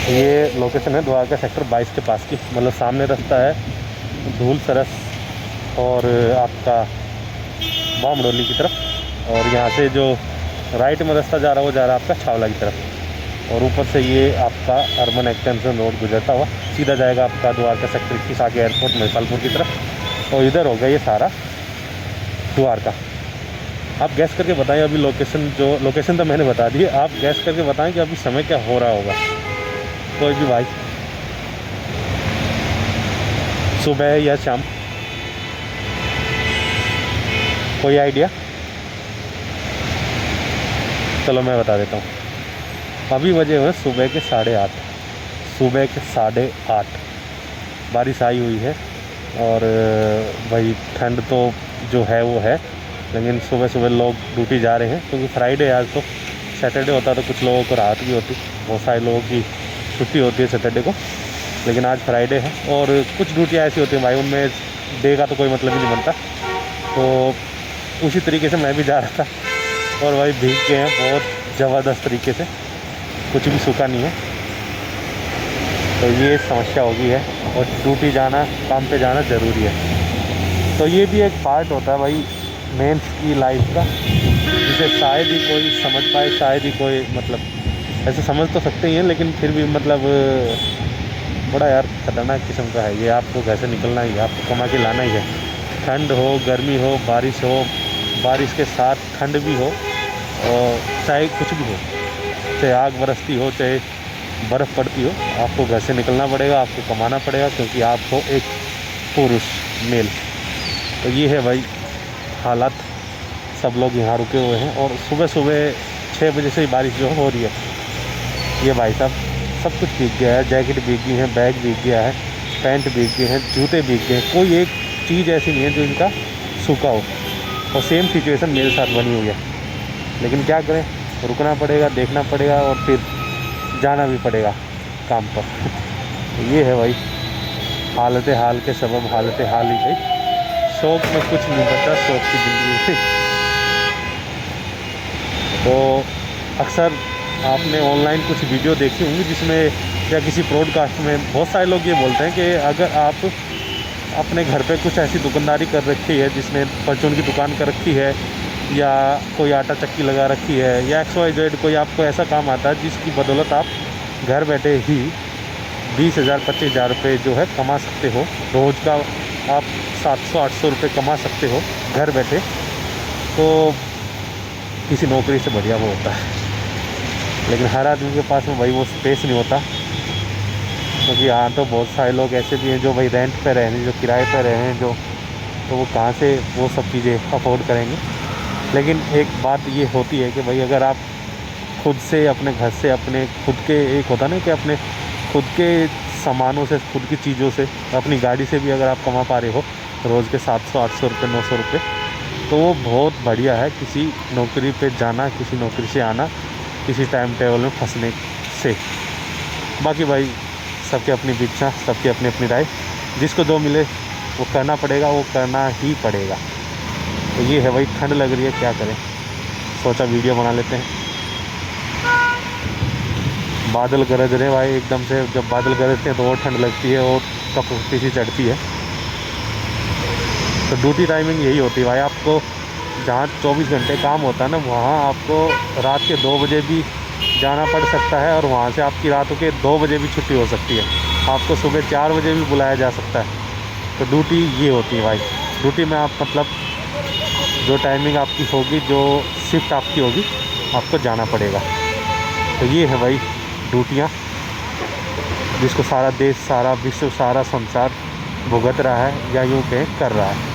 ये लोकेशन है द्वारका सेक्टर 22 के पास की, मतलब सामने रास्ता है धूल सरस और आपका बामडोली की तरफ, और यहाँ से जो राइट में रास्ता जा रहा है वो जा रहा है आपका छावला की तरफ, और ऊपर से ये आपका अर्बन एक्सटेंशन रोड गुजरता हुआ सीधा जाएगा आपका द्वारका सेक्टर 21 आगे एयरपोर्ट महिपालपुर की तरफ, और इधर होगा ये सारा द्वारका। आप गैस करके बताएं अभी लोकेशन तो मैंने बता दी है, आप गैस करके बताएं कि अभी समय क्या हो रहा होगा। कोई भी भाई, सुबह या शाम, कोई आइडिया? चलो मैं बता देता हूँ। अभी बजे हुए सुबह के 8:30, सुबह के 8:30 बारिश आई हुई है, और भाई ठंड तो जो है वो है, लेकिन सुबह सुबह लोग ड्यूटी जा रहे हैं क्योंकि फ्राइडे आज तो, सैटरडे होता तो कुछ लोगों को राहत भी होती, बहुत सारे लोगों की छुट्टी होती है सैटरडे को, लेकिन आज फ्राइडे है। और कुछ ड्यूटियाँ ऐसी होती हैं भाई उनमें डे का तो कोई मतलब ही नहीं बनता, तो उसी तरीके से मैं भी जा रहा था, और भाई भीग गए हैं बहुत ज़बरदस्त तरीके से, कुछ भी सूखा नहीं है, तो ये समस्या होगी है। और ड्यूटी जाना, काम पे जाना ज़रूरी है, तो ये भी एक पार्ट होता है भाई मेंस की लाइफ का, जिसे शायद ही कोई समझ पाए, शायद ही कोई मतलब ऐसे समझ तो सकते ही हैं, लेकिन फिर भी मतलब बड़ा यार खतरनाक किस्म का है ये। आपको घर से निकलना ही है, आपको कमा के लाना ही है, ठंड हो, गर्मी हो, बारिश हो, बारिश के साथ ठंड भी हो, और चाहे कुछ भी हो, चाहे आग बरसती हो, चाहे बर्फ़ पड़ती हो, आपको घर से निकलना पड़ेगा, आपको कमाना पड़ेगा, क्योंकि आप हो एक पुरुष, मेल। तो ये है भाई हालात, सब लोग यहाँ रुके हुए हैं, और सुबह सुबह 6 बजे से ही बारिश जो हो रही है। ये भाई साहब सब कुछ भीग गया है, जैकेट भीग गई है, बैग भीग गया है, पैंट भीग गए हैं, जूते भीग गए हैं, कोई एक चीज़ ऐसी नहीं है जो इनका सूखा हो। और सेम सिचुएशन मेरे साथ बनी हुई है, लेकिन क्या करें, रुकना पड़ेगा, देखना पड़ेगा, और फिर जाना भी पड़ेगा काम पर। ये है भाई हालत हाल के सबब हालत हाल ही गई, शौक में कुछ नहीं बचा, शौक की ज़िंदगी। तो अक्सर आपने ऑनलाइन कुछ वीडियो देखी होंगी जिसमें, या किसी ब्रॉडकास्ट में बहुत सारे लोग ये बोलते हैं कि अगर आप अपने घर पे कुछ ऐसी दुकानदारी कर रखी है, जिसने परचून की दुकान कर रखी है, या कोई आटा चक्की लगा रखी है, या XYZ कोई आपको ऐसा काम आता है जिसकी बदौलत आप घर बैठे ही 20,000 25,000 रुपये जो है कमा सकते हो, रोज़ का आप 700-800 रुपये कमा सकते हो घर बैठे, तो किसी नौकरी से बढ़िया वो होता है। लेकिन हर आदमी के पास में भाई वो स्पेस नहीं होता, क्योंकि यहाँ तो बहुत सारे लोग ऐसे भी हैं जो भाई रेंट पे रहे हैं, जो किराए पे रहे हैं, जो तो वो कहाँ से वो सब चीज़ें अफोर्ड करेंगे। लेकिन एक बात ये होती है कि भाई अगर आप खुद से अपने घर से, अपने खुद के, एक होता ना कि अपने खुद के सामानों से, खुद की चीज़ों से, अपनी गाड़ी से भी अगर आप कमा पा रहे हो रोज़ के 700-800 रुपये, 900 रुपये, तो वो बहुत बढ़िया है किसी नौकरी पे जाना, किसी नौकरी से आना, किसी टाइम टेबल में फंसने से। बाकी भाई सबके अपनी इच्छा, सबकी अपनी अपनी राय, जिसको जो मिले वो करना पड़ेगा, वो करना ही पड़ेगा। तो ये है भाई, ठंड लग रही है, क्या करें, सोचा वीडियो बना लेते हैं। बादल गरज रहे भाई एकदम से, जब बादल गरजते हैं तो और ठंड लगती है, और कपकपी सी चढ़ती है। तो ड्यूटी टाइमिंग यही होती है भाई, आपको जहाँ 24 घंटे काम होता है ना, वहाँ आपको रात के 2 बजे भी जाना पड़ सकता है, और वहाँ से आपकी रात के 2 बजे भी छुट्टी हो सकती है, आपको सुबह 4 बजे भी बुलाया जा सकता है। तो ड्यूटी ये होती है भाई, ड्यूटी में आप मतलब जो टाइमिंग आपकी होगी, जो शिफ्ट आपकी होगी, आपको जाना पड़ेगा। तो ये है भाई ड्यूटियाँ, जिसको सारा देश, सारा विश्व, सारा संसार भुगत रहा है, या यूँ कहें कर रहा है।